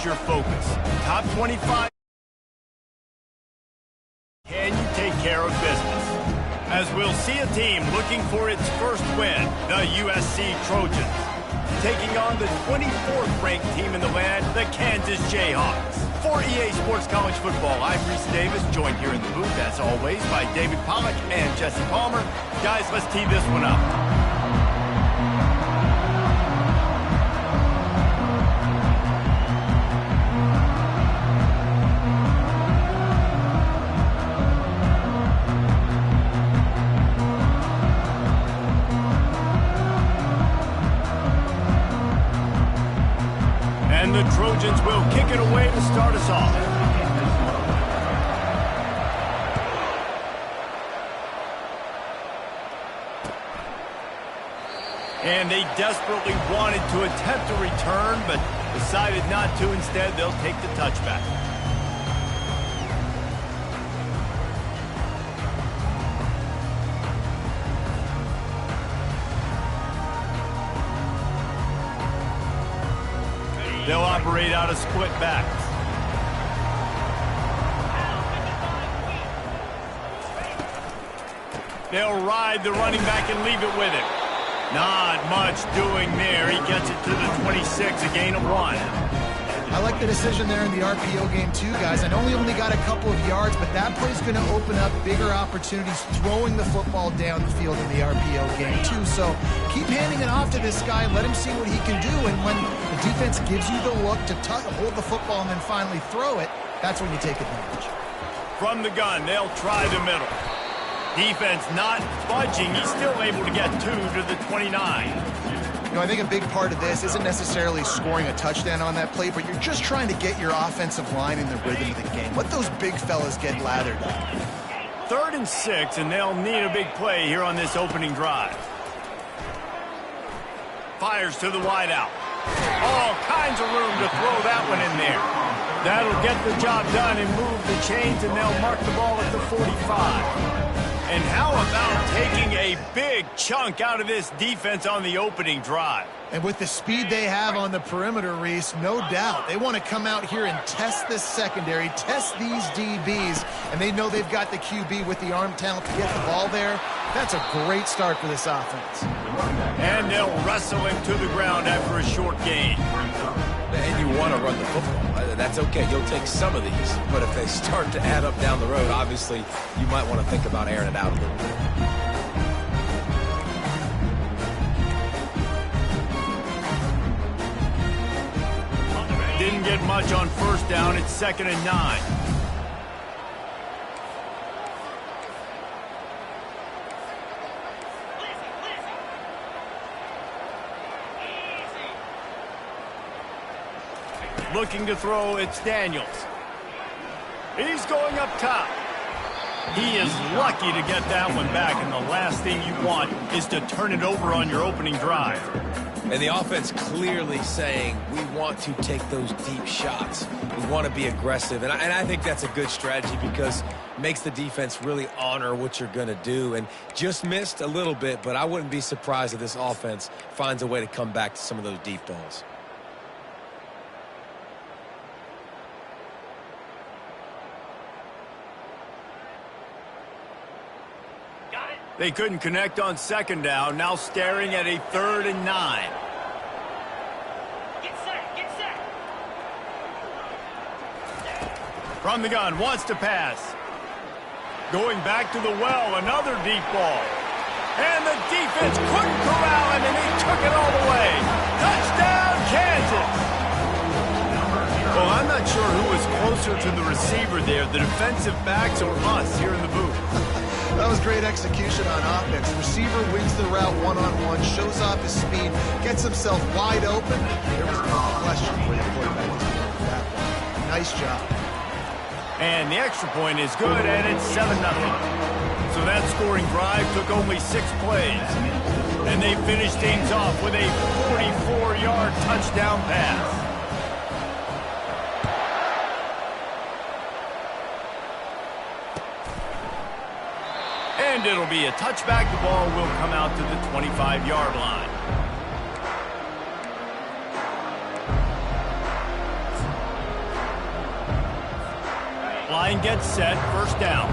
your focus. Top 25. Can you take care of business? As we'll see a team looking for its first win, the USC Trojans, taking on the 24th ranked team in the land, the Kansas Jayhawks. For EA Sports College Football, I'm Reese Davis, joined here in the booth, as always, by David Pollack and Jesse Palmer. Guys, let's tee this one up. And the Trojans will kick it away to start us off. And they desperately wanted to attempt a return, but decided not to. Instead, they'll take the touchback. They'll operate out of split backs. They'll ride the running back and leave it with him. Not much doing there. He gets it to the 26, a gain of 1. I like the decision there in the RPO game too, guys. I know he only got a couple of yards, but that play's going to open up bigger opportunities throwing the football down the field in the RPO game too. So keep handing it off to this guy and let him see what he can do. And when the defense gives you the look to hold the football and then finally throw it, that's when you take advantage. From the gun, they'll try the middle. Defense not budging. He's still able to get 2 to the 29. You know, I think a big part of this isn't necessarily scoring a touchdown on that play, but you're just trying to get your offensive line in the rhythm of the game. Let those big fellas get lathered up. 3rd and 6, and they'll need a big play here on this opening drive. Fires to the wideout. All kinds of room to throw that one in there. That'll get the job done and move the chains, and they'll mark the ball at the 45. And how about taking a big chunk out of this defense on the opening drive? And with the speed they have on the perimeter, Reese, no doubt, they want to come out here and test this secondary, test these DBs, and they know they've got the QB with the arm talent to get the ball there. That's a great start for this offense. And they'll wrestle him to the ground after a short gain. And you want to run the football. That's okay. You'll take some of these. But if they start to add up down the road, obviously, you might want to think about airing it out a little bit. Didn't get much on first down. It's 2nd and 9. Looking to throw, it's Daniels. He's going up top. He is lucky to get that one back, and the last thing you want is to turn it over on your opening drive. And the offense clearly saying, we want to take those deep shots. We want to be aggressive, and I think that's a good strategy because it makes the defense really honor what you're going to do. And just missed a little bit, but I wouldn't be surprised if this offense finds a way to come back to some of those deep balls. They couldn't connect on 2nd down, now staring at a 3rd and 9. Get set. From the gun, wants to pass. Going back to the well, another deep ball. And the defense couldn't corral him, and he took it all the way. Touchdown, Kansas! Well, I'm not sure who was closer to the receiver there, the defensive backs or us here in the booth. That was great execution on offense. Receiver wins the route one-on-one, shows off his speed, gets himself wide open. There was no question for the quarterback to score that one. Nice job. And the extra point is good, and it's 7-0. So that scoring drive took only 6 plays. And they finished things off with a 44-yard touchdown pass. And it'll be a touchback. The ball will come out to the 25-yard line. Line gets set, first down.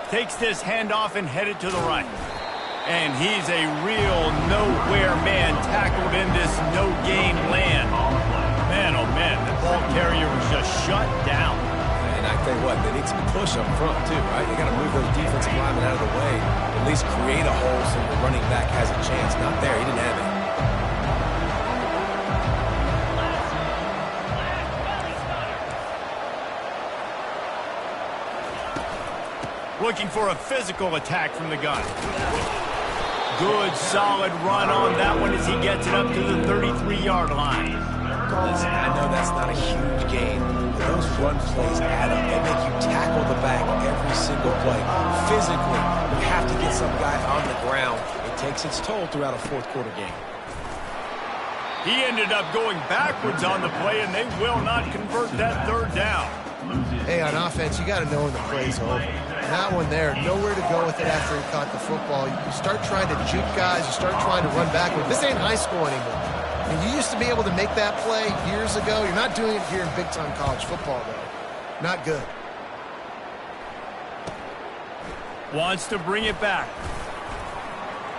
Takes this handoff and headed to the right. And he's a real nowhere man tackled in this no-gain land. Man, oh man, the ball carrier was just shut down. And I tell you what, they need some push up front too, right? You got to move those defensive linemen out of the way, at least create a hole so the running back has a chance. Not there, he didn't have it. Looking for a physical attack from the gun. Good, solid run on that one as he gets it up to the 33-yard line. Listen, I know that's not a huge gain, but those run plays add up. They make you tackle the back every single play. Physically, you have to get some guy on the ground. It takes its toll throughout a fourth-quarter game. He ended up going backwards on the play, and they will not convert that third down. Hey, on offense, you got to know when the play's over. That one there, nowhere to go with it after he caught the football. You start trying to juke guys, you start trying to run backward. This ain't high school anymore. I mean, you used to be able to make that play years ago. You're not doing it here in big-time college football, though. Not good. Wants to bring it back.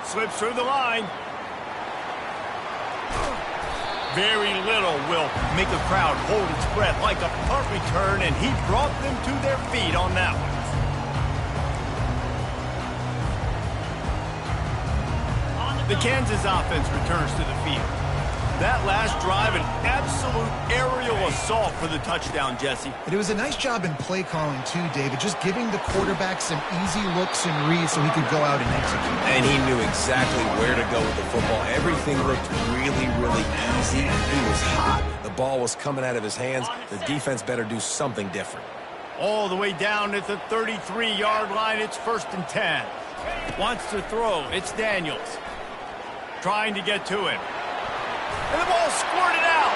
Slips through the line. Very little will make a crowd hold its breath like a punt return, and he brought them to their feet on that one. The Kansas offense returns to the field. That last drive, an absolute aerial assault for the touchdown, Jesse. And it was a nice job in play calling, too, David, just giving the quarterback some easy looks and reads so he could go out and execute. And he knew exactly where to go with the football. Everything looked really, really easy. He was hot. The ball was coming out of his hands. The defense better do something different. All the way down at the 33-yard line, it's 1st and 10. Wants to throw, it's Daniels. Trying to get to him. And the ball squirted out.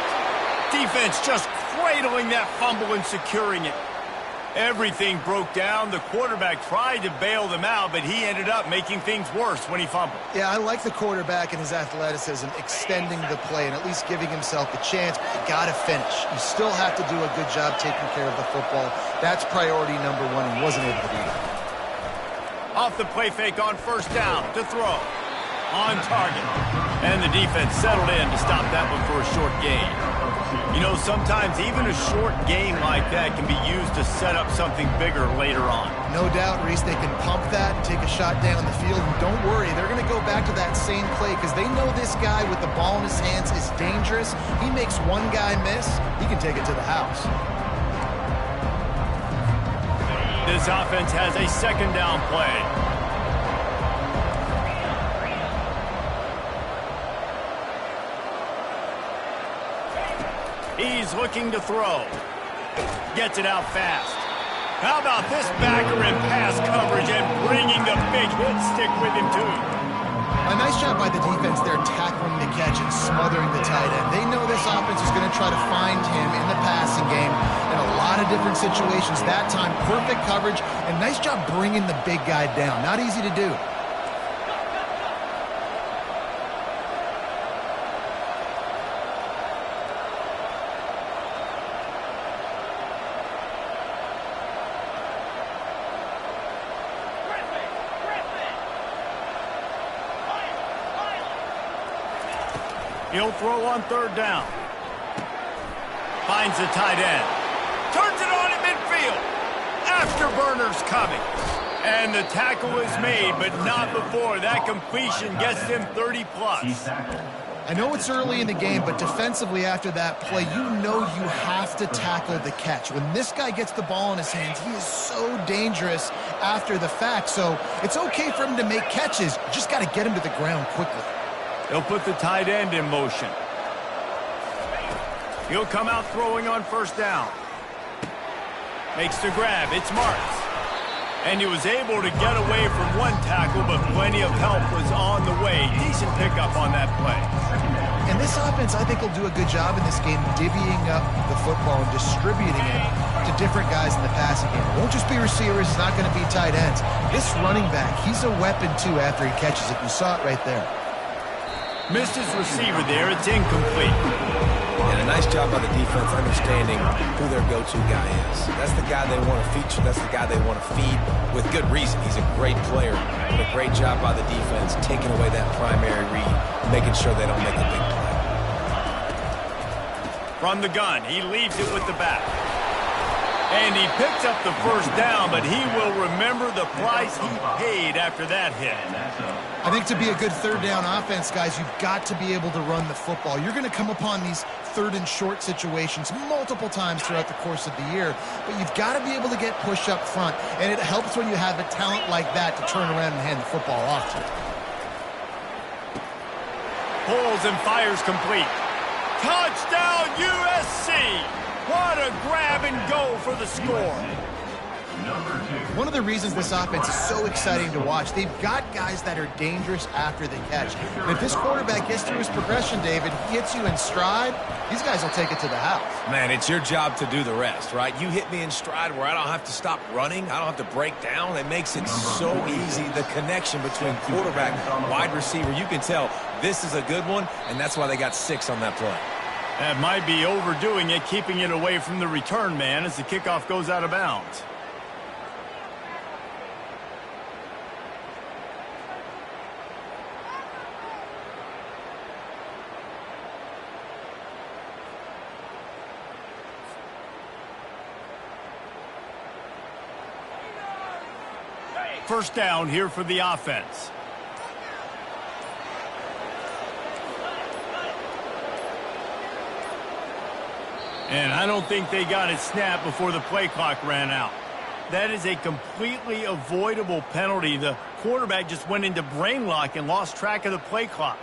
Defense just cradling that fumble and securing it. Everything broke down. The quarterback tried to bail them out, but he ended up making things worse when he fumbled. Yeah, I like the quarterback and his athleticism, extending the play and at least giving himself a chance, but you got to finish. You still have to do a good job taking care of the football. That's priority number one. He wasn't able to do that. Off the play fake on 1st down to throw. On target. And the defense settled in to stop that one for a short gain. You know, sometimes even a short gain like that can be used to set up something bigger later on. No doubt, Reese, they can pump that and take a shot down the field. And don't worry, they're going to go back to that same play because they know this guy with the ball in his hands is dangerous. He makes one guy miss, he can take it to the house. This offense has a 2nd down play. He's looking to throw. Gets it out fast. How about this backer in pass coverage and bringing the big hit stick with him, too? A nice job by the defense there, tackling the catch and smothering the tight end. They know this offense is going to try to find him in the passing game in a lot of different situations. That time, perfect coverage, and nice job bringing the big guy down. Not easy to do. He'll throw on 3rd down. Finds the tight end. Turns it on in midfield. Afterburner's coming. And the tackle is made, but not before. That completion gets them 30-plus. I know it's early in the game, but defensively after that play, you know you have to tackle the catch. When this guy gets the ball in his hands, he is so dangerous after the fact. So it's okay for him to make catches. You just got to get him to the ground quickly. He'll put the tight end in motion. He'll come out throwing on 1st down. Makes the grab. It's Marks. And he was able to get away from one tackle, but plenty of help was on the way. Decent pickup on that play. And this offense, I think, will do a good job in this game divvying up the football and distributing it to different guys in the passing game. It won't just be receivers. It's not going to be tight ends. This running back, he's a weapon, too, after he catches it. You saw it right there. Missed his receiver there. It's incomplete. And a nice job by the defense understanding who their go-to guy is. That's the guy they want to feature. That's the guy they want to feed with good reason. He's a great player, but a great job by the defense taking away that primary read, making sure they don't make a big play. From the gun, he leaves it with the back. And he picks up the first down, but he will remember the price he paid after that hit. I think to be a good third down offense, guys, you've got to be able to run the football. You're going to come upon these third and short situations multiple times throughout the course of the year, but you've got to be able to get push up front, and it helps when you have a talent like that to turn around and hand the football off to. Pulls and fires complete. Touchdown USC! What a grab and go for the score. One of the reasons this offense is so exciting to watch, they've got guys that are dangerous after the catch. And if this quarterback gets through his progression, David, he hits you in stride, these guys will take it to the house. Man, it's your job to do the rest, right? You hit me in stride where I don't have to stop running. I don't have to break down. It makes it so easy. The connection between quarterback and wide receiver, you can tell this is a good one, and that's why they got 6 on that play. That might be overdoing it, keeping it away from the return man as the kickoff goes out of bounds. First down here for the offense. And I don't think they got it snapped before the play clock ran out. That is a completely avoidable penalty. The quarterback just went into brain lock and lost track of the play clock.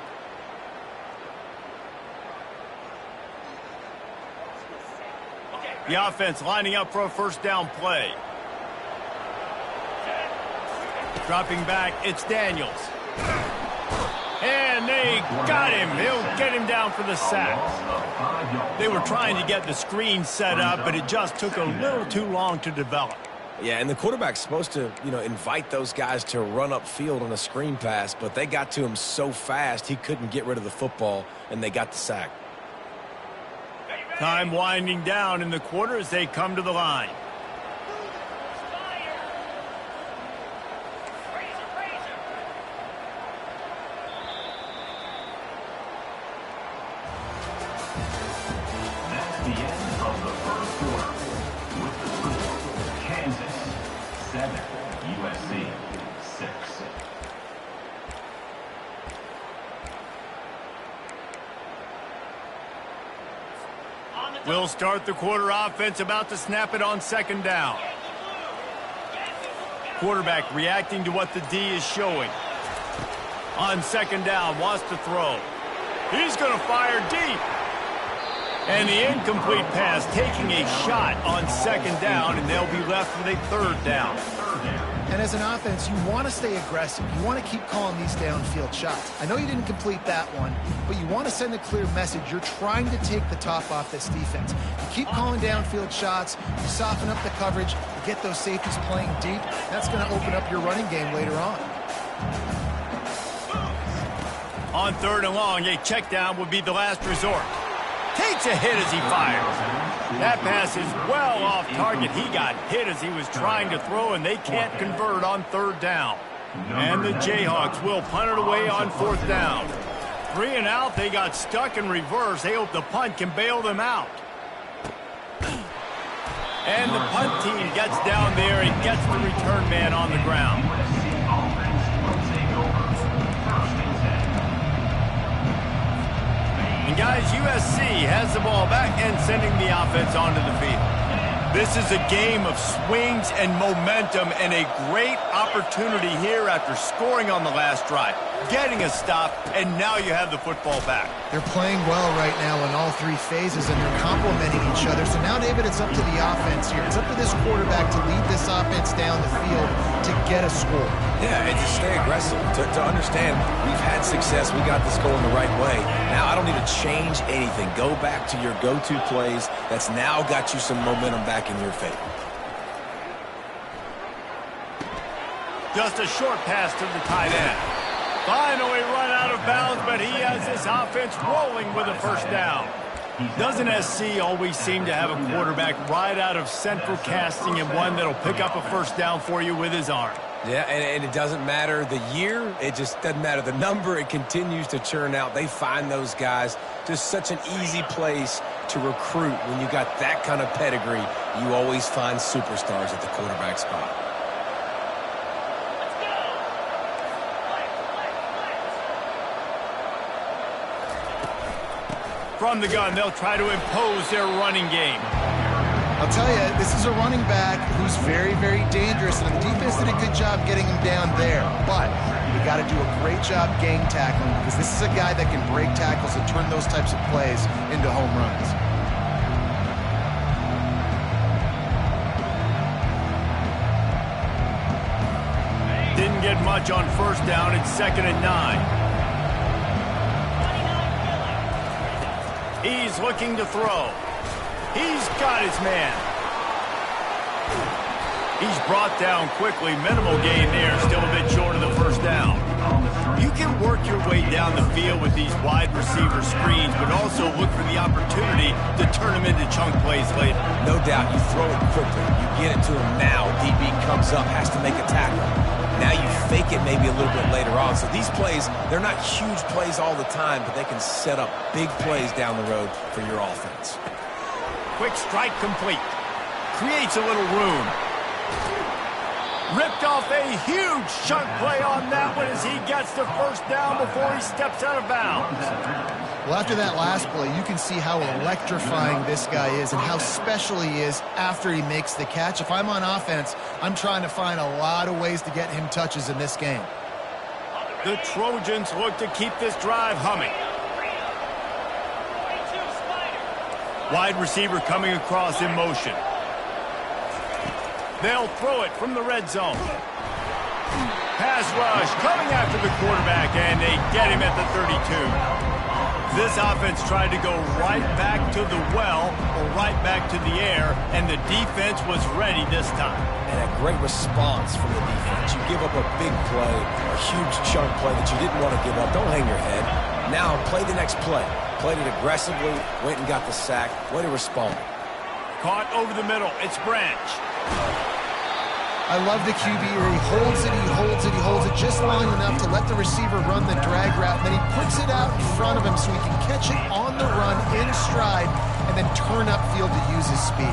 The offense lining up for a first down play. Dropping back, it's Daniels. And they got him. He'll get him down for the sack. They were trying to get the screen set up, but it just took a little too long to develop. Yeah, and the quarterback's supposed to, invite those guys to run upfield on a screen pass, but they got to him so fast he couldn't get rid of the football, and they got the sack. Time winding down in the quarter as they come to the line. We'll start the quarter offense, about to snap it on second down. Quarterback reacting to what the D is showing. On second down, wants to throw. He's going to fire deep. And the incomplete pass taking a shot on second down, and they'll be left with a third down. And as an offense, you want to stay aggressive. You want to keep calling these downfield shots. I know you didn't complete that one, but you want to send a clear message. You're trying to take the top off this defense. You keep calling downfield shots. You soften up the coverage. You get those safeties playing deep. That's going to open up your running game later on. On third and long, a check down would be the last resort. Takes a hit as he fires. That pass is well off target. He got hit as he was trying to throw, and they can't convert on third down. And the Jayhawks will punt it away on fourth down. 3 and out, they got stuck in reverse. They hope the punt can bail them out. And the punt team gets down there and gets the return man on the ground. And guys, USC has the ball back and sending the offense onto the field. This is a game of swings and momentum and a great opportunity here after scoring on the last drive. getting a stop, and now you have the football back. They're playing well right now in all three phases, and they're complementing each other. So now, David, it's up to the offense here. It's up to this quarterback to lead this offense down the field to get a score. Yeah, and to stay aggressive, to understand we've had success, we got this going the right way. Now I don't need to change anything. Go back to your go-to plays. That's now got you some momentum back in your favor. Just a short pass to the tight end. Finally run out of bounds, but he has this offense rolling with a first down. Doesn't SC always seem to have a quarterback right out of central casting and one that'll pick up a first down for you with his arm? Yeah, and it doesn't matter the year. It just doesn't matter the number. It continues to churn out. They find those guys. Just such an easy place to recruit. When you got that kind of pedigree, you always find superstars at the quarterback spot. From the gun, they'll try to impose their running game. I'll tell you, this is a running back who's very, very dangerous, and the defense did a good job getting him down there. But you got to do a great job gang tackling, because this is a guy that can break tackles and turn those types of plays into home runs. Didn't get much on first down. It's 2nd and 9. He's looking to throw. He's got his man. He's brought down quickly. Minimal gain there. Still a bit short of the first down. You can work your way down the field with these wide receiver screens, but also look for the opportunity to turn them into chunk plays later. No doubt, you throw it quickly. You get it to him now. DB comes up, has to make a tackle. Now you fake it maybe a little bit later on. So these plays, they're not huge plays all the time, but they can set up big plays down the road for your offense. Quick strike complete. Creates a little room. Ripped off a huge chunk play on that one as he gets the first down before he steps out of bounds. Well, after that last play, you can see how electrifying this guy is and how special he is after he makes the catch. If I'm on offense, I'm trying to find a lot of ways to get him touches in this game. The Trojans look to keep this drive humming. Wide receiver coming across in motion. They'll throw it from the red zone. Pass rush coming after the quarterback, and they get him at the 32. This offense tried to go right back to the well or right back to the air, and the defense was ready this time. And a great response from the defense. You give up a big play, a huge chunk play that you didn't want to give up. Don't hang your head. Now play the next play. Played it aggressively, went and got the sack. Way to respond. Caught over the middle. It's Branch. I love the QB here. He holds it, he holds it, he holds it just long enough to let the receiver run the drag route. And then he puts it out in front of him so he can catch it on the run in stride and then turn upfield to use his speed.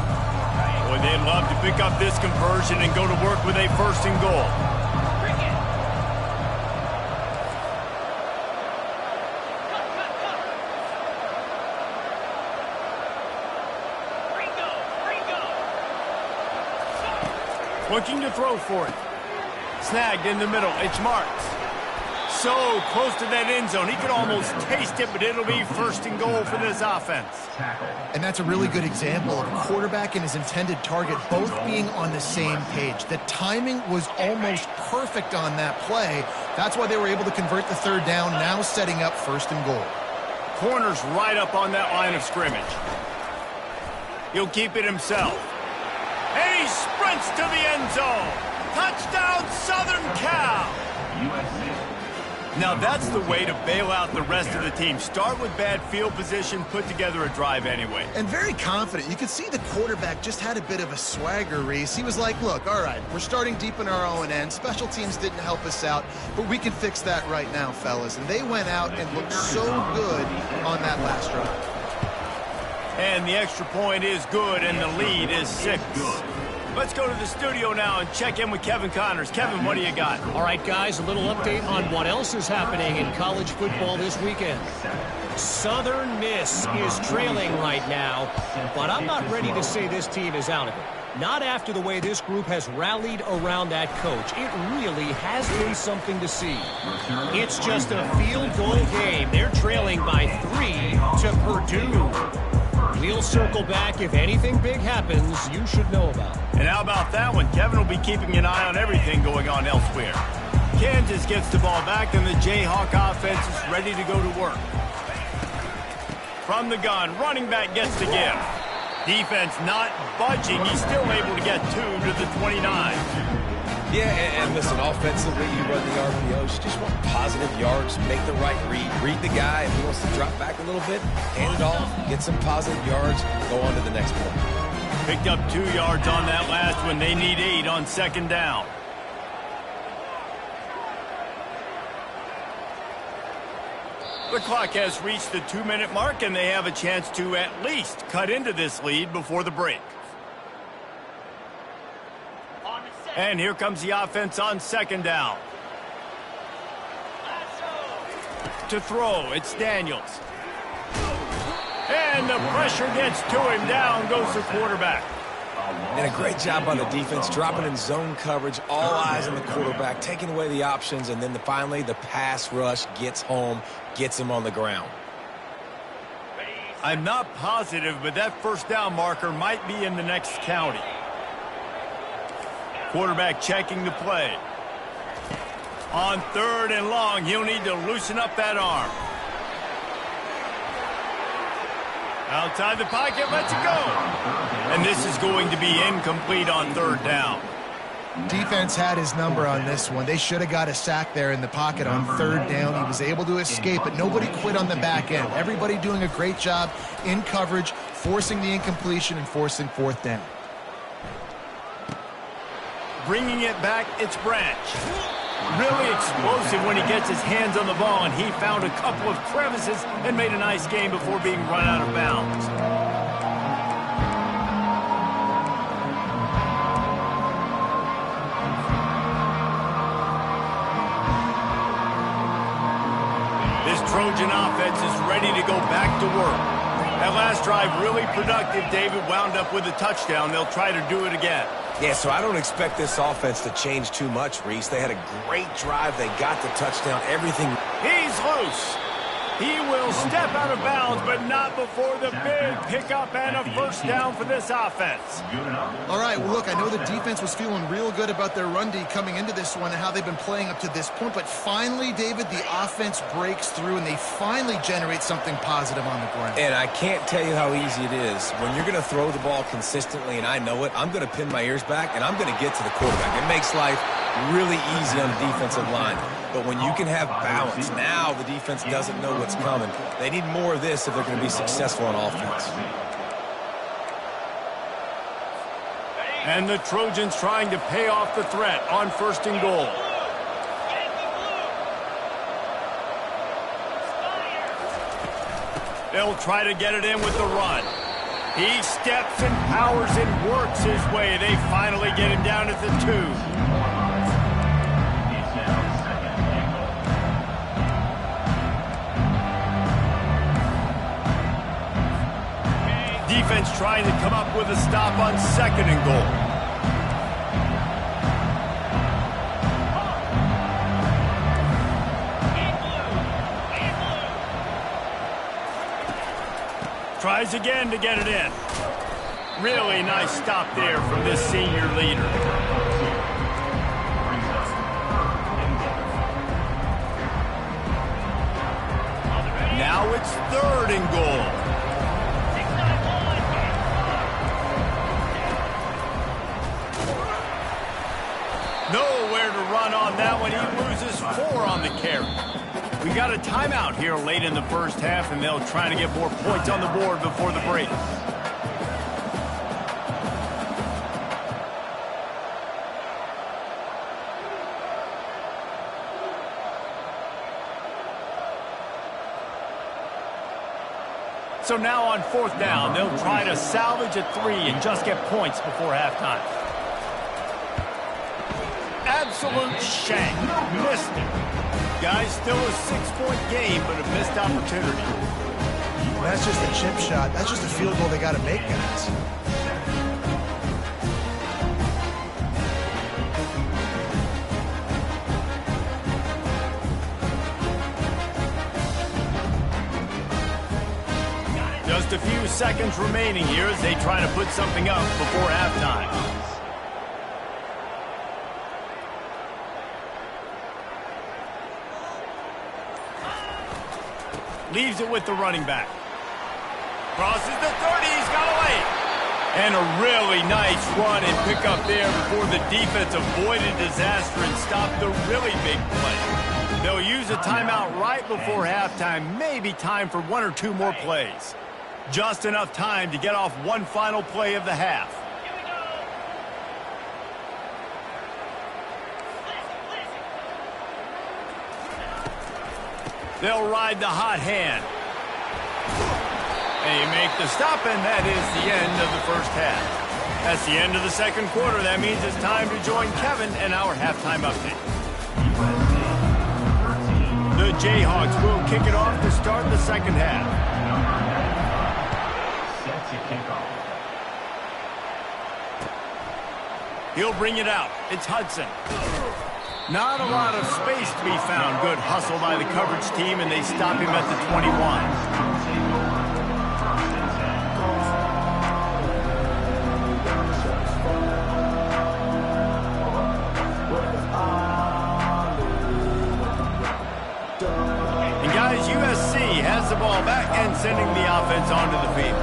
Boy, they'd love to pick up this conversion and go to work with a 1st and goal. Looking to throw for it. Snagged in the middle. It's Marks. So close to that end zone. He could almost taste it, but it'll be 1st and goal for this offense. And that's a really good example of a quarterback and his intended target both being on the same page. The timing was almost perfect on that play. That's why they were able to convert the 3rd down, now setting up 1st and goal. Corner's right up on that line of scrimmage. He'll keep it himself. And he sprints to the end zone. Touchdown, Southern Cal. Now that's the way to bail out the rest of the team. Start with bad field position, put together a drive anyway. And very confident. You could see the quarterback just had a bit of a swagger, Reese. He was like, look, all right, we're starting deep in our own end. Special teams didn't help us out, but we can fix that right now, fellas. And they went out and looked so good on that last drive. And the extra point is good, and the lead is 6. Let's go to the studio now and check in with Kevin Connors. Kevin, what do you got? All right, guys, a little update on what else is happening in college football this weekend. Southern Miss is trailing right now, but I'm not ready to say this team is out of it. Not after the way this group has rallied around that coach. It really has been something to see. It's just a field goal game. They're trailing by 3 to Purdue. We'll circle back if anything big happens you should know about. And how about that one? Kevin will be keeping an eye on everything going on elsewhere. Kansas gets the ball back, and the Jayhawk offense is ready to go to work. From the gun, running back gets the give. Defense not budging. He's still able to get 2 to the 29. Yeah, and listen, offensively, you run the RPOs. You just want positive yards, make the right read the guy. If he wants to drop back a little bit, hand it off, get some positive yards, go on to the next play. Picked up 2 yards on that last one. They need 8 on second down. The clock has reached the 2-minute mark, and they have a chance to at least cut into this lead before the break. And here comes the offense on second down. To throw, it's Daniels. And the pressure gets to him. Down goes the quarterback. And a great job by the defense, dropping in zone coverage, all eyes on the quarterback, taking away the options, and then finally the pass rush gets home, gets him on the ground. I'm not positive, but that first down marker might be in the next county. Quarterback checking the play. On 3rd and long, he'll need to loosen up that arm. Outside the pocket, lets it go. And this is going to be incomplete on 3rd down. Defense had his number on this one. They should have got a sack there in the pocket on 3rd down. He was able to escape, but nobody quit on the back end. Everybody doing a great job in coverage, forcing the incompletion and forcing 4th down. Bringing it back, it's Branch. Really explosive when he gets his hands on the ball, and he found a couple of crevices and made a nice game before being run out of bounds. This Trojan offense is ready to go back to work. That last drive really productive. David wound up with a touchdown. They'll try to do it again. Yeah, so I don't expect this offense to change too much, Reese. They had a great drive. They got the touchdown. Everything. He's loose. He will step out of bounds, but not before the big pickup and a first down for this offense. All right, well, look, I know the defense was feeling real good about their run D coming into this one and how they've been playing up to this point, but finally, David, the offense breaks through and they finally generate something positive on the ground. And I can't tell you how easy it is. When you're going to throw the ball consistently, and I know it, I'm going to pin my ears back, and I'm going to get to the quarterback. It makes life really easy on the defensive line. But when you can have balance, now the defense doesn't know what's coming. They need more of this if they're going to be successful on offense. And the Trojans trying to pay off the threat on 1st and goal. They'll try to get it in with the run. He steps and powers and works his way. They finally get him down at the 2. Defense trying to come up with a stop on 2nd and goal. Tries again to get it in. Really nice stop there from this senior leader. Now it's 3rd and goal. Nowhere to run on that one. He loses 4 on the carry. We got a timeout here late in the first half, and they'll try to get more points on the board before the break. So now on 4th down, they'll try to salvage a 3 and just get points before halftime. Absolute shank. Missed it. Guys, still a 6-point game, but a missed opportunity. That's just a chip shot. That's just a field goal they got to make, guys. Just a few seconds remaining here as they try to put something up before halftime. Leaves it with the running back. Crosses the 30, he's got away. And a really nice run and pick up there before the defense avoided disaster and stopped the really big play. They'll use a timeout right before halftime, maybe time for one or two more plays. Just enough time to get off one final play of the half. They'll ride the hot hand. They make the stop, and that is the end of the first half. That's the end of the second quarter. That means it's time to join Kevin and our halftime update. The Jayhawks will kick it off to start the second half. He'll bring it out. It's Hudson. Not a lot of space to be found. Good hustle by the coverage team, and they stop him at the 21. USC has the ball back and sending the offense onto the field.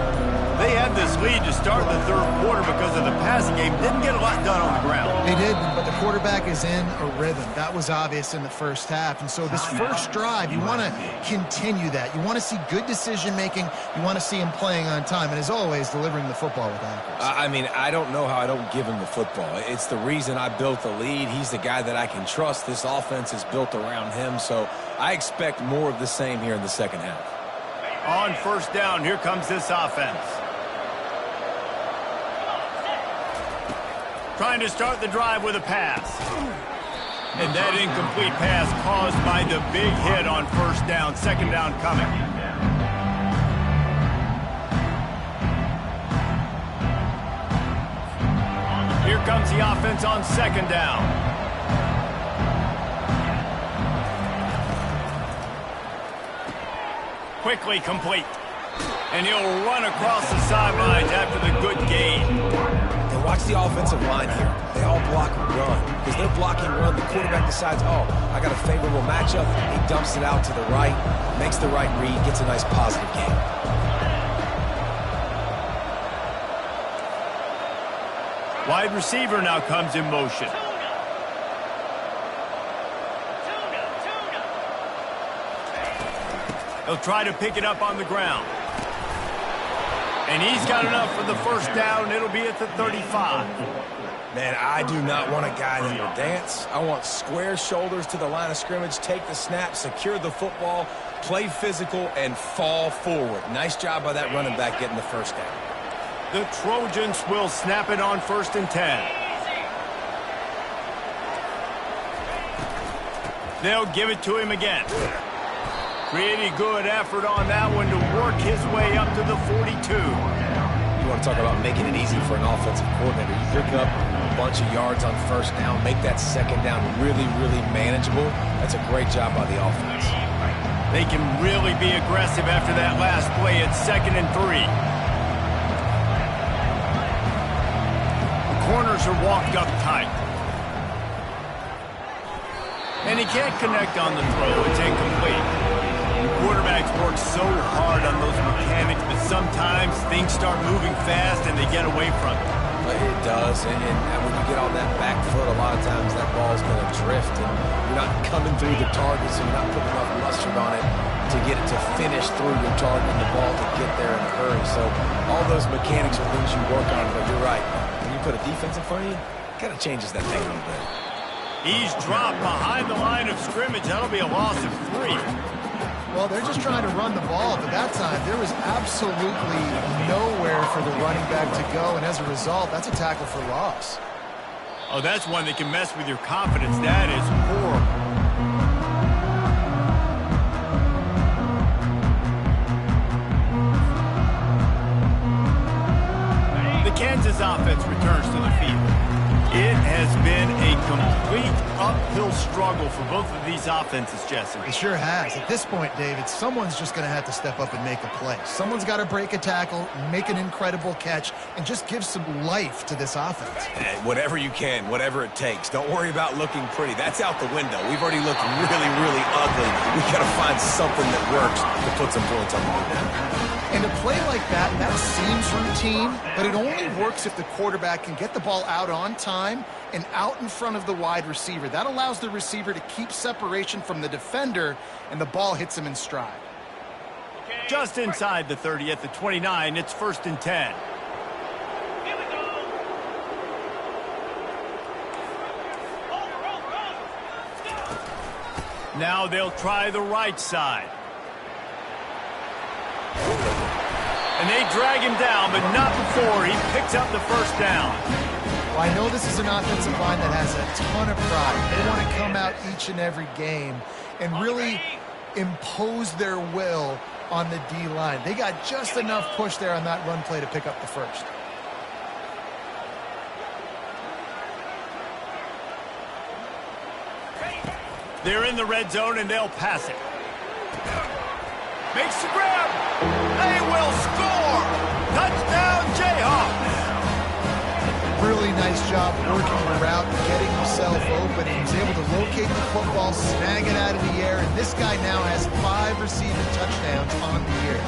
They had this lead to start the third quarter because of the passing game. Didn't get a lot done on the ground. They did, but the quarterback is in a rhythm. That was obvious in the first half. And so this first drive, you want to continue that. You want to see good decision-making. You want to see him playing on time. And as always, delivering the football with accuracy. I mean, I don't know how I don't give him the football. It's the reason I built the lead. He's the guy that I can trust. This offense is built around him. So I expect more of the same here in the second half. On first down, here comes this offense. Trying to start the drive with a pass. And that incomplete pass caused by the big hit on first down. Second down coming. Here comes the offense on second down. Quickly complete. And he'll run across the sidelines after the good gain. And watch the offensive line here. They all block run. Because they're blocking run, the quarterback decides, oh, I got a favorable matchup. He dumps it out to the right, makes the right read, gets a nice positive gain. Wide receiver now comes in motion. He'll try to pick it up on the ground. And he's got enough for the first down. It'll be at the 35. Man, I do not want a guy that will dance. I want square shoulders to the line of scrimmage, take the snap, secure the football, play physical, and fall forward. Nice job by that running back getting the first down. The Trojans will snap it on 1st and 10. They'll give it to him again. Pretty good effort on that one to work his way up to the 42. You want to talk about making it easy for an offensive coordinator. You pick up a bunch of yards on first down, make that second down really, really manageable. That's a great job by the offense. They can really be aggressive after that last play at 2nd and 3. The corners are walked up tight. And he can't connect on the throw. It's incomplete. Quarterbacks work so hard on those mechanics, but sometimes things start moving fast and they get away from it. It does, and when you get on that back foot, a lot of times that ball's going to drift, and you're not coming through the target, so you're not putting enough mustard on it to get it to finish through your target and the ball to get there in a hurry. So all those mechanics are things you work on, but you're right. When you put a defense in front of you, it kind of changes that thing a little bit. He's dropped behind the line of scrimmage. That'll be a loss of 3. Well, they're just trying to run the ball, but that time there was absolutely nowhere for the running back to go, and as a result, that's a tackle for loss. Oh, that's one that can mess with your confidence. That is horrible. The Kansas offense returns to the field. It has been a complete uphill struggle for both of these offenses, Jesse. It sure has. At this point, David, someone's just going to have to step up and make a play. Someone's got to break a tackle, make an incredible catch, and just give some life to this offense. Hey, whatever you can, whatever it takes. Don't worry about looking pretty. That's out the window. We've already looked really, really ugly. We got to find something that works to put some points on the board now. And a play like that seems routine, but it only works if the quarterback can get the ball out on time and out in front of the wide receiver. That allows the receiver to keep separation from the defender, and the ball hits him in stride. Just inside the 30 at the 29, it's 1st and 10. Now they'll try the right side. And they drag him down, but not before he picks up the first down. Well, I know this is an offensive line that has a ton of pride. They want to come out each and every game and really impose their will on the D-line. They got just enough push there on that run play to pick up the first. They're in the red zone, and they'll pass it. Makes the grab. They will score. Touchdown, Jayhawks. Really nice job working the route, getting himself open. He was able to locate the football, snag it out of the air, and this guy now has 5 receiving touchdowns on the year.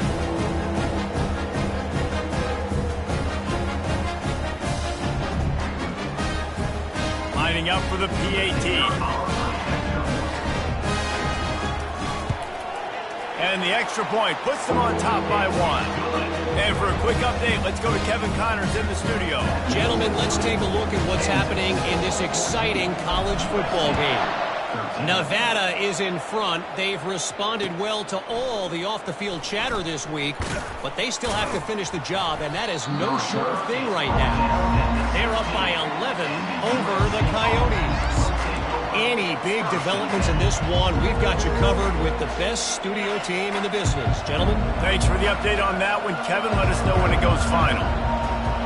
Lining up for the PAT. And the extra point puts them on top by 1. And for a quick update, let's go to Kevin Connors in the studio. Gentlemen, let's take a look at what's happening in this exciting college football game. Nevada is in front. They've responded well to all the off-the-field chatter this week, but they still have to finish the job, and that is no sure thing right now. They're up by 11 over the Coyotes. Any big developments in this one, we've got you covered with the best studio team in the business. Gentlemen? Thanks for the update on that one, Kevin. Let us know when it goes final.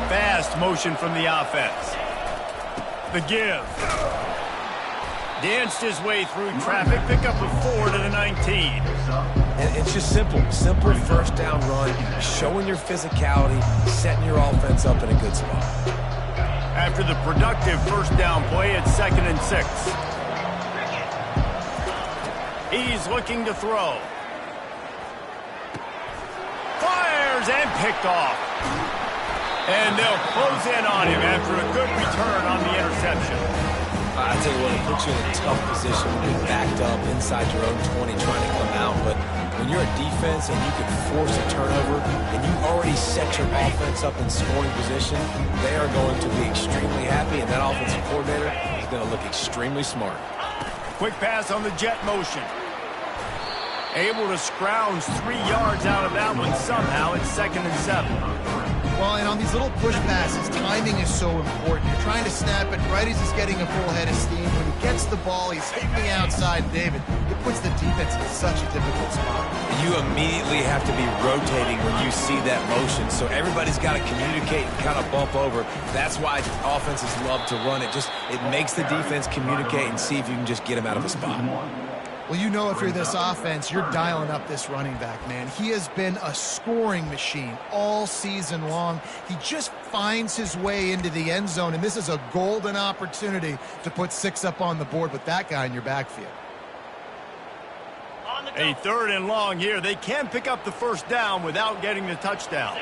Fast motion from the offense. The give. Danced his way through traffic. Pick up a 4 to the 19. And it's just simple. Simple first down run, showing your physicality, setting your offense up in a good spot. After the productive first down play, it's 2nd and 6. He's looking to throw. Fires and picked off. And they'll close in on him after a good return on the interception. I tell you what, it puts you in a tough position when you're backed up inside your own 20 trying to come out. But when you're a defense and you can force a turnover and you already set your offense up in scoring position, they are going to be extremely happy, and that offensive coordinator is going to look extremely smart. Quick pass on the jet motion. Able to scrounge 3 yards out of that one somehow. It's 2nd and 7. Well, and on these little push passes, timing is so important. You're trying to snap it right as he's getting a full head of steam. When he gets the ball, he's hitting the outside, David. It puts the defense in such a difficult spot. You immediately have to be rotating when you see that motion, so everybody's got to communicate and kind of bump over. That's why offenses love to run it. It makes the defense communicate and see if you can just get him out of the spot. Well, you know, if you're this offense, you're dialing up this running back, man. He has been a scoring machine all season long. He just finds his way into the end zone, and this is a golden opportunity to put 6 up on the board with that guy in your backfield. A 3rd and long here. They can pick up the first down without getting the touchdown.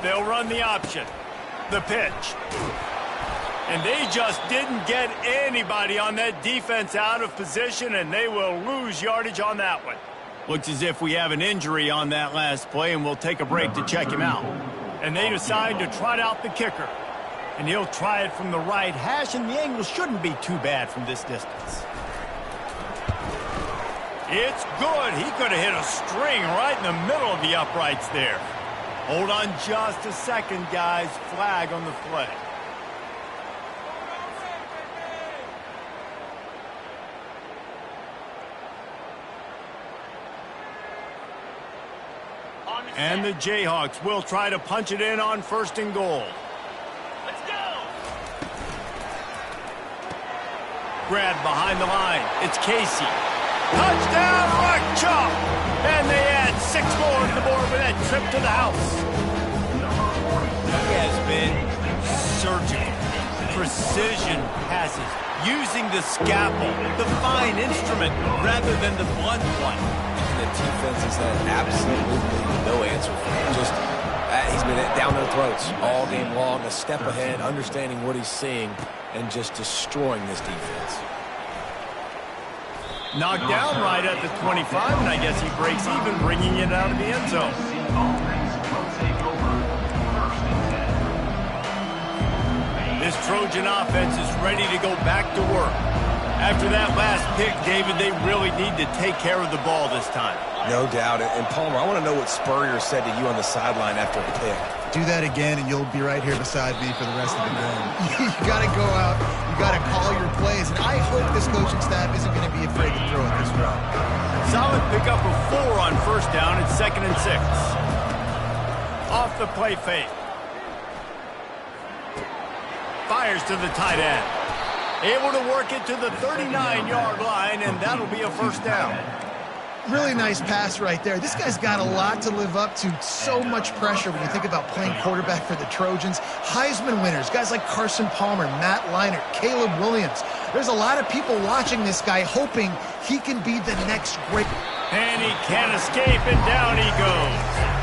They'll run the option. The pitch. And they just didn't get anybody on that defense out of position, and they will lose yardage on that one. Looks as if we have an injury on that last play, and we'll take a break to check him out. And they decide to trot out the kicker. And he'll try it from the right hash, and the angle shouldn't be too bad from this distance. It's good. He could have hit a string right in the middle of the uprights there. Hold on just a second, guys. Flag on the play. And the Jayhawks will try to punch it in on 1st and goal. Let's go! grab behind the line. It's Casey. Touchdown, Rock Chalk! And they add 6 more to the board with that trip to the house. He has been surgical. Precision passes, using the scalpel, the fine instrument, rather than the blunt one. And the defense has had absolutely no answer for him. Just, he's been down their throats all game long, a step ahead, understanding what he's seeing, and just destroying this defense. Knocked down right at the 25, and I guess he breaks even, bringing it out of the end zone. This Trojan offense is ready to go back to work. After that last pick, David, they really need to take care of the ball this time. No doubt. And Palmer, I want to know what Spurrier said to you on the sideline after the pick. Do that again, and you'll be right here beside me for the rest of the game. You got to go out. You got to call your plays. And I hope this coaching staff isn't going to be afraid to throw at this route. Solid pickup of 4 on first down. It's 2nd and 6. Off the play fake. Fires to the tight end. Able to work it to the 39-yard line, and that'll be a first down. Really nice pass right there. This guy's got a lot to live up to. So much pressure when you think about playing quarterback for the Trojans. Heisman winners, guys like Carson Palmer, Matt Leinart, Caleb Williams. There's a lot of people watching this guy hoping he can be the next great. And he can't escape, and down he goes.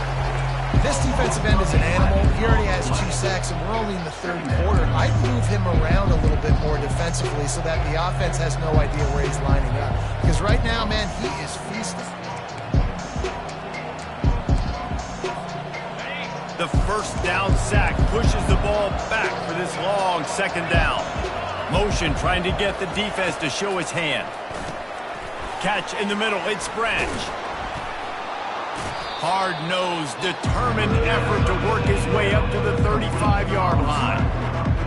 This defensive end is an animal. He already has 2 sacks, and we're only in the 3rd quarter. I'd move him around a little bit more defensively so that the offense has no idea where he's lining up. Because right now, man, he is feasting. The first down sack pushes the ball back for this long 2nd down. Motion trying to get the defense to show his hand. Catch in the middle. It's Branch. Hard-nosed, determined effort to work his way up to the 35-yard line.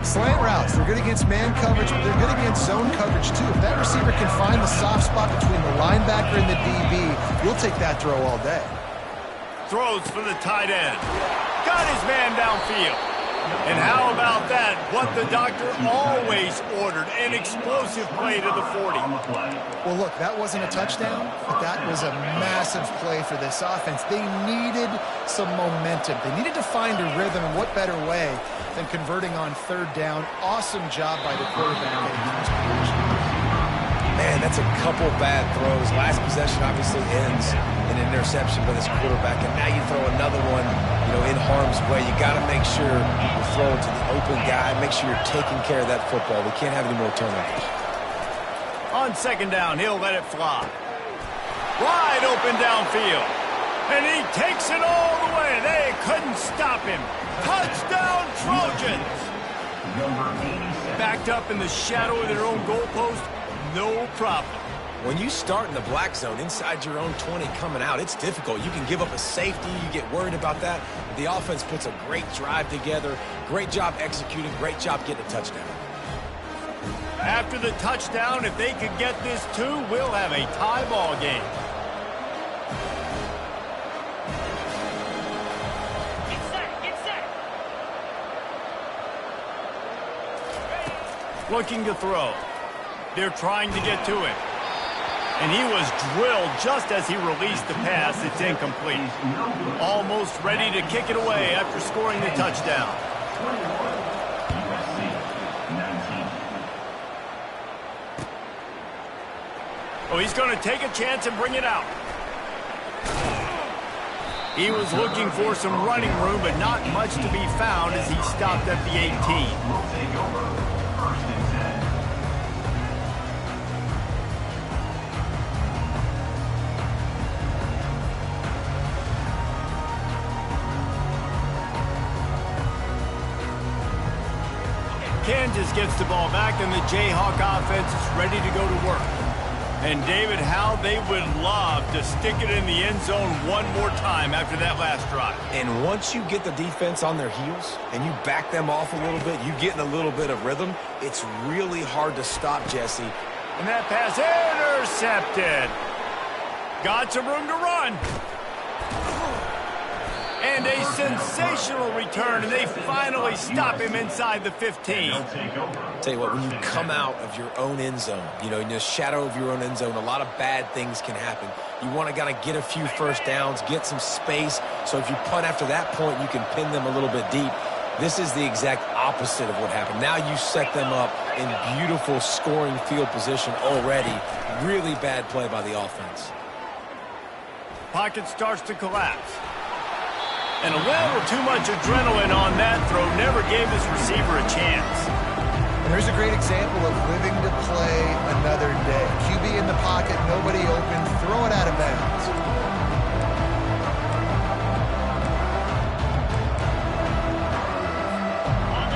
Slant routes, they're good against man coverage, but they're good against zone coverage too. If that receiver can find the soft spot between the linebacker and the DB, you'll take that throw all day. Throws for the tight end. Got his man downfield. And how about that? What the doctor always ordered, an explosive play to the 40. Well, look, that wasn't a touchdown, but that was a massive play for this offense. They needed some momentum. They needed to find a rhythm, and what better way than converting on 3rd down. Awesome job by the quarterback. Man, that's a couple bad throws. Last possession obviously ends in an interception by this quarterback, and now you throw another one, in harm's way. You got to make sure you're throwing to the open guy. Make sure you're taking care of that football. We can't have any more turnovers. On 2nd down, he'll let it fly. Wide open downfield. And he takes it all the way. They couldn't stop him. Touchdown, Trojans! Backed up in the shadow of their own goalpost, no problem. When you start in the black zone inside your own 20 coming out, it's difficult. You can give up a safety. You get worried about that. The offense puts a great drive together. Great job executing. Great job getting a touchdown. After the touchdown, if they could get this 2, we'll have a tie ball game. Get set. Looking to throw. They're trying to get to it. And he was drilled just as he released the pass. It's incomplete. Almost ready to kick it away after scoring the touchdown. Oh, he's going to take a chance and bring it out. He was looking for some running room, but not much to be found as he stopped at the 18. Kansas gets the ball back, and the Jayhawk offense is ready to go to work. And, David, how they would love to stick it in the end zone one more time after that last drive. And once you get the defense on their heels and you back them off a little bit, you get in a little bit of rhythm, it's really hard to stop, Jesse. And that pass intercepted. Got some room to run. And And a sensational return, and they finally stop him inside the 15. Tell you what, when you come out of your own end zone, you know, in the shadow of your own end zone, a lot of bad things can happen. You want to kind of get a few first downs, get some space, so if you punt after that point, you can pin them a little bit deep. This is the exact opposite of what happened. Now you set them up in beautiful scoring field position already. Really bad play by the offense. Pocket starts to collapse. And a little too much adrenaline on that throw never gave his receiver a chance. And here's a great example of living to play another day. QB in the pocket, nobody open, throw it out of bounds.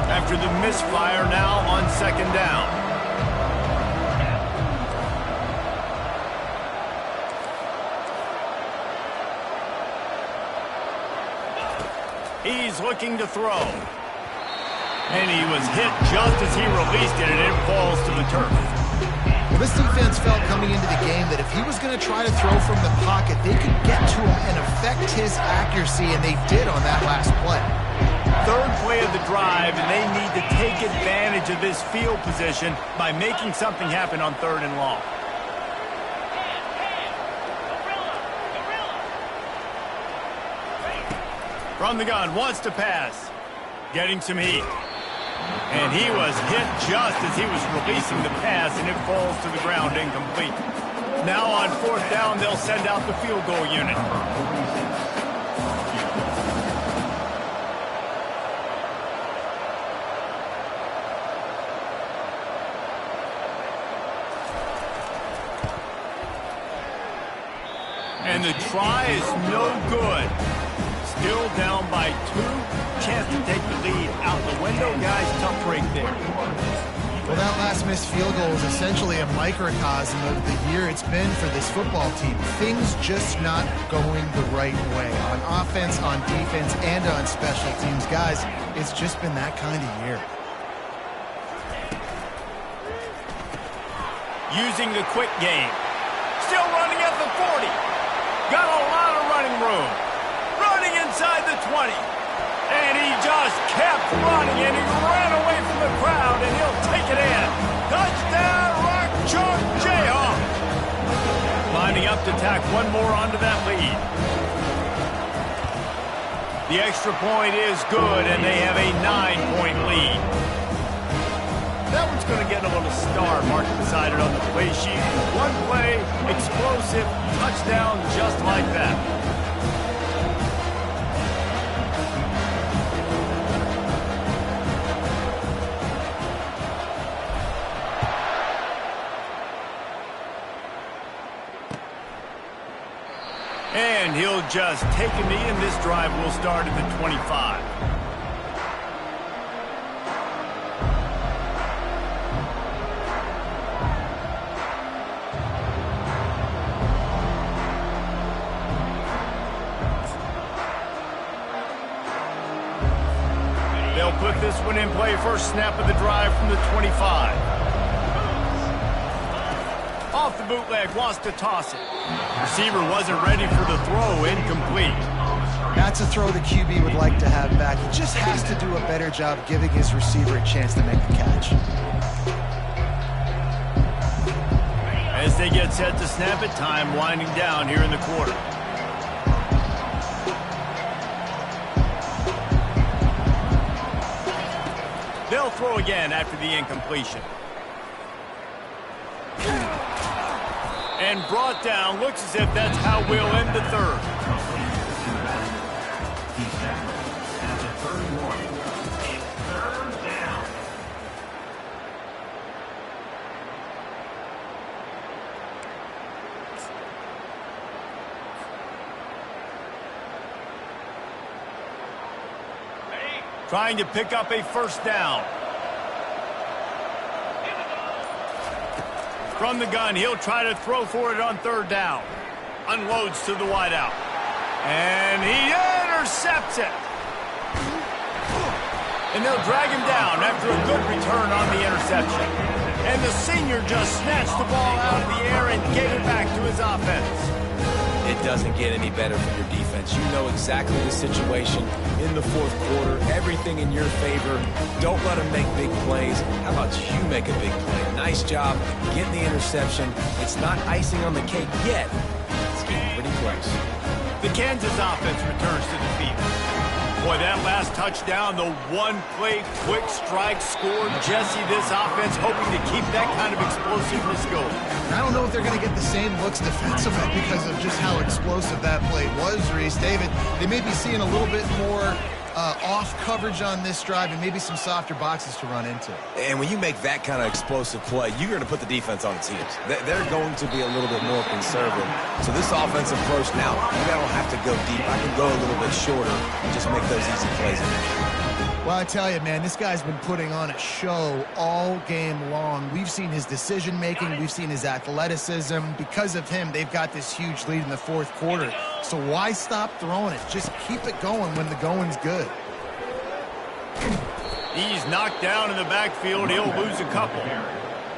After the misfire, now on second down. He's looking to throw. And he was hit just as he released it, and it falls to the turf. Well, this defense felt coming into the game that if he was going to try to throw from the pocket, they could get to him and affect his accuracy, and they did on that last play. Third play of the drive, and they need to take advantage of this field position by making something happen on 3rd and long. From the gun, wants to pass. Getting some heat. And he was hit just as he was releasing the pass, and it falls to the ground incomplete. Now on 4th down, they'll send out the field goal unit. And the try is no good. Still down by 2. Chance to take the lead out the window. Guys, tough break there. Well, that last missed field goal is essentially a microcosm of the year it's been for this football team. Things just not going the right way. On offense, on defense, and on special teams. Guys, it's just been that kind of year. Using the quick game. Still running at the 40. Got a lot of running room. Running inside the 20. And he just kept running, and he ran away from the crowd, and he'll take it in. Touchdown, Rock Chalk Jayhawk. Lining up to tack one more onto that lead. The extra point is good, and they have a 9-point lead. That one's going to get a little star marked beside it on the play sheet. One play, explosive, touchdown just like that. And he'll just take a knee, and this drive will start at the 25. They'll put this one in play. First snap of the drive from the 25. Off the bootleg, wants to toss it. Receiver wasn't ready for the throw, incomplete. That's a throw the QB would like to have back. He just has to do a better job giving his receiver a chance to make the catch. As they get set to snap it, time winding down here in the quarter. They'll throw again after the incompletion. And brought down. Looks as if that's how we'll end the third. Trying to pick up a first down. From the gun, he'll try to throw for it on 3rd down. Unloads to the wideout. And he intercepts it. And they'll drag him down after a good return on the interception. And the senior just snatched the ball out of the air and gave it back to his offense. it doesn't get any better for your defense. You know exactly the situation in the fourth quarter, everything in your favor. Don't let them make big plays. How about you make a big play? Nice job getting the interception. It's not icing on the cake yet. It's getting pretty close. The Kansas offense returns to the field. Boy, that last touchdown, the one-play quick strike scored. Jesse, this offense hoping to keep that kind of explosiveness going. I don't know if they're going to get the same looks defensively because of just how explosive that play was, Reese. David, they may be seeing a little bit more off coverage on this drive and maybe some softer boxes to run into. And when you make that kind of explosive play, you're going to put the defense on its heels. They're going to be a little bit more conservative. So this offensive approach now, maybe I don't have to go deep. I can go a little bit shorter and just make those easy plays. Well, I tell you, man, this guy's been putting on a show all game long. We've seen his decision-making. We've seen his athleticism. Because of him, they've got this huge lead in the fourth quarter. So why stop throwing it? Just keep it going when the going's good. He's knocked down in the backfield. He'll lose a couple.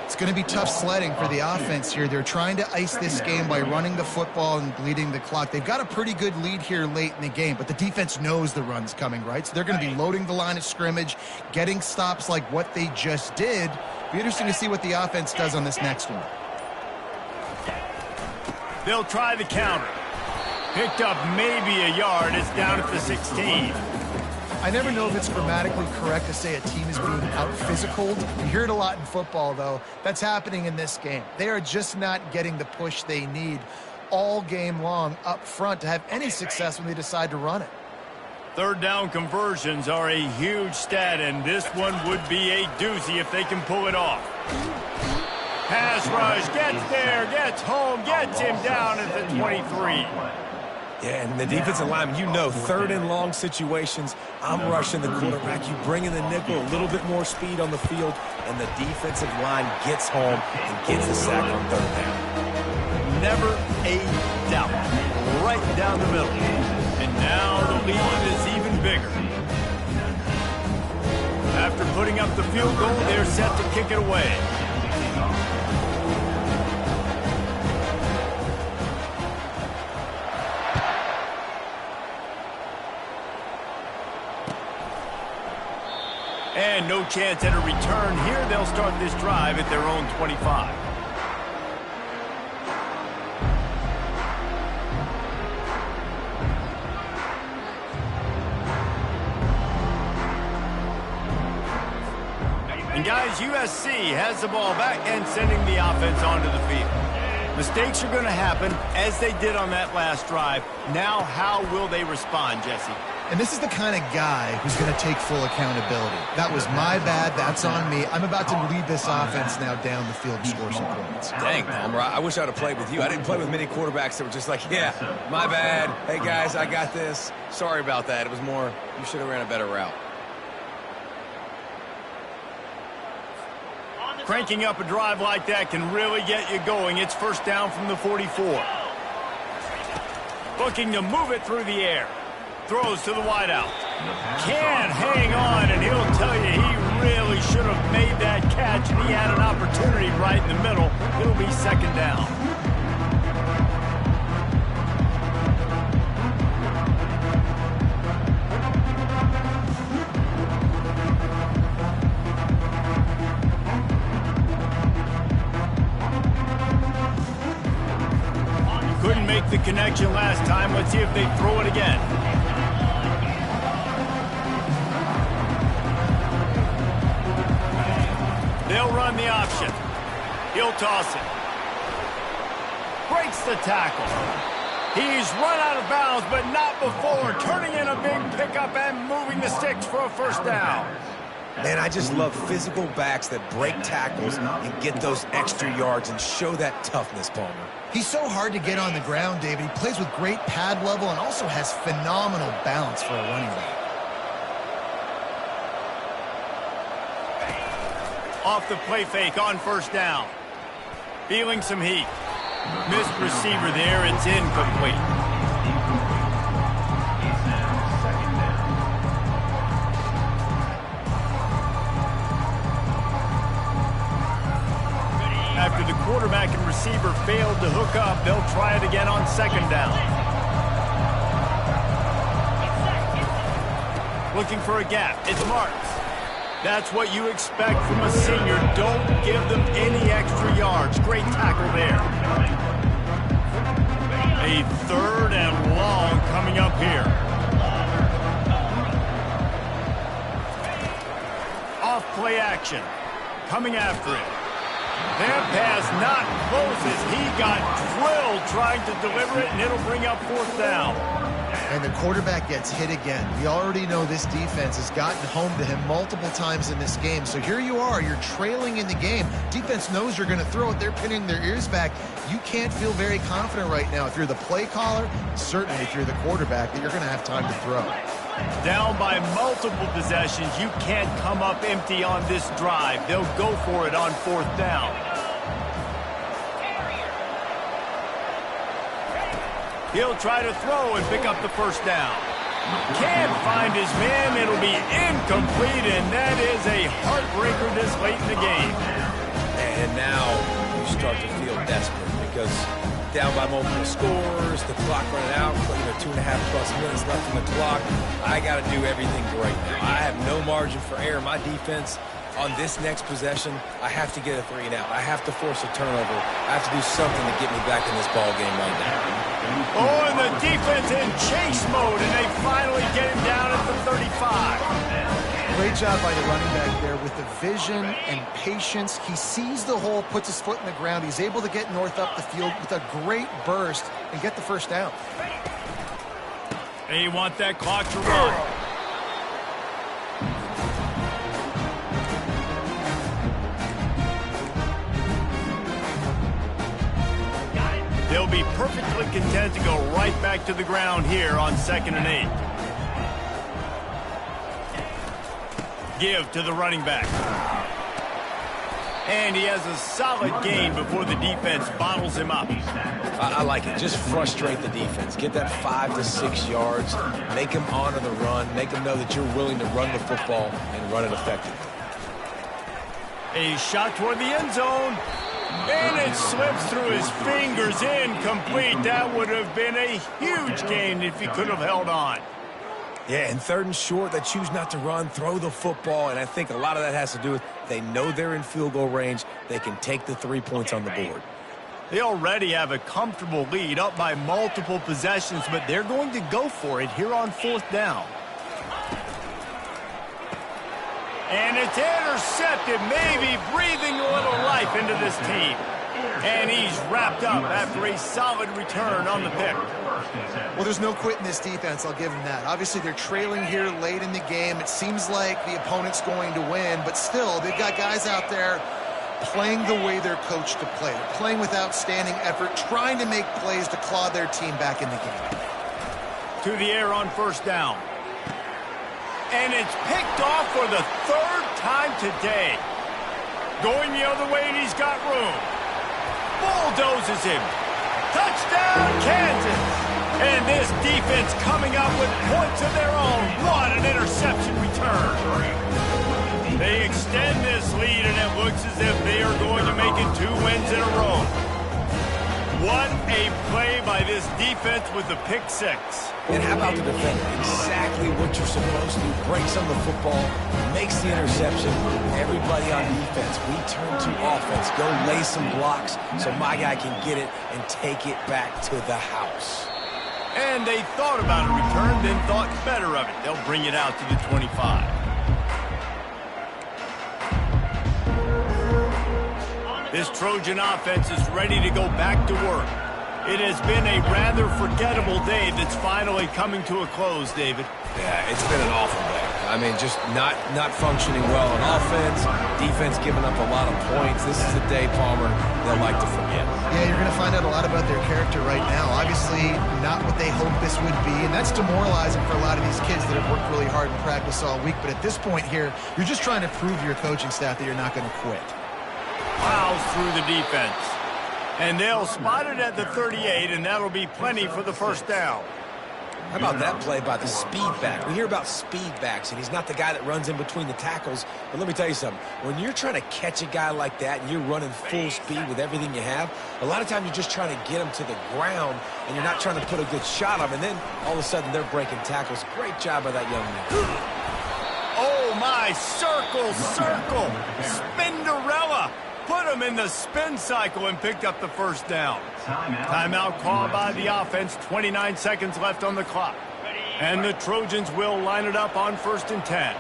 It's going to be tough sledding for the offense here. They're trying to ice this game by running the football and bleeding the clock. They've got a pretty good lead here late in the game, but the defense knows the run's coming, right? So they're going to be loading the line of scrimmage, getting stops like what they just did. Be interesting to see what the offense does on this next one. They'll try the counter. Picked up maybe a yard. It's down at the 16. I never know if it's grammatically correct to say a team is being out-physicaled. You hear it a lot in football, though. That's happening in this game. They are just not getting the push they need all game long up front to have any success when they decide to run it. Third down conversions are a huge stat, and this one would be a doozy if they can pull it off. Pass rush, gets there, gets home, gets him down at the 23. Yeah, and the defensive lineman, you know, third and long situations, I'm rushing the quarterback. You bring in the nickel, a little bit more speed on the field, and the defensive line gets home and gets the sack on third down. Never a doubt. Right down the middle. And now the lead is even bigger. After putting up the field goal, they're set to kick it away. And no chance at a return here. They'll start this drive at their own 25. And guys, USC has the ball back and sending the offense onto the field. Mistakes are going to happen as they did on that last drive. Now, how will they respond, Jesse? And this is the kind of guy who's going to take full accountability. That was my bad. That's on me. I'm about to lead this offense now down the field and score some points. Dang, Palmer, I wish I would have played with you. I didn't play with many quarterbacks that were just like, yeah, my bad. Hey, guys, I got this. Sorry about that. It was more, you should have ran a better route. Cranking up a drive like that can really get you going. It's first down from the 44. Looking to move it through the air. Throws to the wideout. Can hang on, and he'll tell you he really should have made that catch, and he had an opportunity right in the middle. It'll be second down. Couldn't make the connection last time. Let's see if they throw it again. They'll run the option. He'll toss it. Breaks the tackle. He's run out of bounds, but not before. Turning in a big pickup and moving the sticks for a first down. Man, I just love physical backs that break tackles and get those extra yards and show that toughness, Palmer. He's so hard to get on the ground, David. He plays with great pad level and also has phenomenal balance for a running back. Off the play fake on first down. Feeling some heat. Missed receiver there. It's incomplete. After After the quarterback and receiver failed to hook up, they'll try it again on second down. Looking for a gap. It's Marks. That's what you expect from a senior. Don't give them any extra yards. Great tackle there. A third and long coming up here. Off play action. Coming after it. That pass not close as he got drilled trying to deliver it, and it'll bring up fourth down. And the quarterback gets hit again. We already know this defense has gotten home to him multiple times in this game. So here you are, you're trailing in the game. Defense knows you're going to throw it. They're pinning their ears back. You can't feel very confident right now. If you're the play caller, certainly if you're the quarterback, that you're going to have time to throw. Down by multiple possessions, you can't come up empty on this drive. They'll go for it on fourth down. He'll try to throw and pick up the first down. Can't find his man. It'll be incomplete, and that is a heartbreaker this late in the game. And now you start to feel desperate because down by multiple scores, the clock running out, 2.5+ minutes left on the clock. I got to do everything right now. I have no margin for error. My defense on this next possession, I have to get a 3 and out. I have to force a turnover. I have to do something to get me back in this ball game right now. Oh, and the defense in chase mode, and they finally get him down at the 35. Great job by the running back there with the vision and patience. He sees the hole, puts his foot in the ground. He's able to get north up the field with a great burst and get the first down. They want that clock to run. They'll be perfectly content to go right back to the ground here on 2nd and 8. Give to the running back. And he has a solid gain before the defense bottles him up. I like it. Just frustrate the defense. Get that 5 to 6 yards. Make them honor the run. Make them know that you're willing to run the football and run it effectively. A shot toward the end zone. And it slips through his fingers, incomplete. That would have been a huge gain if he could have held on. Yeah, and 3rd and short, they choose not to run, throw the football, and I think a lot of that has to do with they know they're in field goal range. They can take the 3 points on the board. They already have a comfortable lead, up by multiple possessions, but they're going to go for it here on 4th down. And it's intercepted, maybe breathing a little life into this team. And he's wrapped up after a solid return on the pick. Well, there's no quit in this defense, I'll give them that. Obviously, they're trailing here late in the game. It seems like the opponent's going to win, but still, they've got guys out there playing the way they're coached to play. They're playing with outstanding effort, trying to make plays to claw their team back in the game. To the air on 1st down. And it's picked off for the 3rd time today. Going the other way, and he's got room. Bulldozes him. Touchdown, Kansas. And this defense coming up with points of their own. What an interception return. They extend this lead, and it looks as if they are going to make it 2 wins in a row. What a play by this defense with the pick 6. And how about the defender? Exactly what you're supposed to do. Breaks on the football, makes the interception. Everybody on defense, we turn to offense. Go lay some blocks so my guy can get it and take it back to the house. And they thought about a return, then thought better of it. They'll bring it out to the 25. This Trojan offense is ready to go back to work. It has been a rather forgettable day that's finally coming to a close, David. Yeah, it's been an awful day. I mean, just not functioning well on offense, defense giving up a lot of points. This is a day, Palmer, they'll like to forget. Yeah, you're going to find out a lot about their character right now. Obviously, not what they hoped this would be, and that's demoralizing for a lot of these kids that have worked really hard in practice all week. But at this point here, you're just trying to prove to your coaching staff that you're not going to quit. Plows through the defense. And they'll spot it at the 38, and that'll be plenty for the 1st down. How about that play by the speed back? We hear about speed backs, and he's not the guy that runs in between the tackles. But let me tell you something. When you're trying to catch a guy like that and you're running full speed with everything you have, a lot of times you're just trying to get him to the ground, and you're not trying to put a good shot on him. And then all of a sudden they're breaking tackles. Great job by that young man. Oh, my, circle, Spinderella. Put him in the spin cycle and picked up the first down. Timeout called by the offense. 29 seconds left on the clock. And the Trojans will line it up on 1st and 10.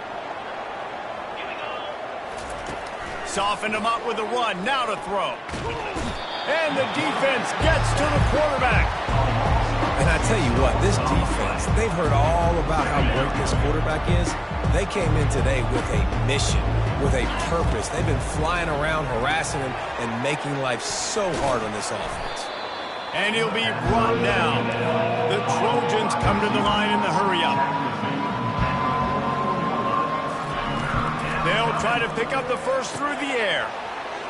Softened him up with a run. Now to throw. And the defense gets to the quarterback. And I tell you what, this defense, they've heard all about how great this quarterback is. They came in today with a mission, with a purpose. They've been flying around, harassing him, and making life so hard on this offense. And he'll be brought down. The Trojans come to the line in the hurry-up. They'll try to pick up the first through the air.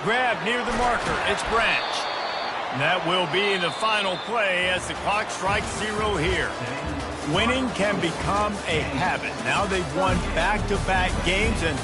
Grab near the marker. It's Branch. That will be the final play as the clock strikes 0 here. Winning can become a habit. Now they've won back-to-back games, and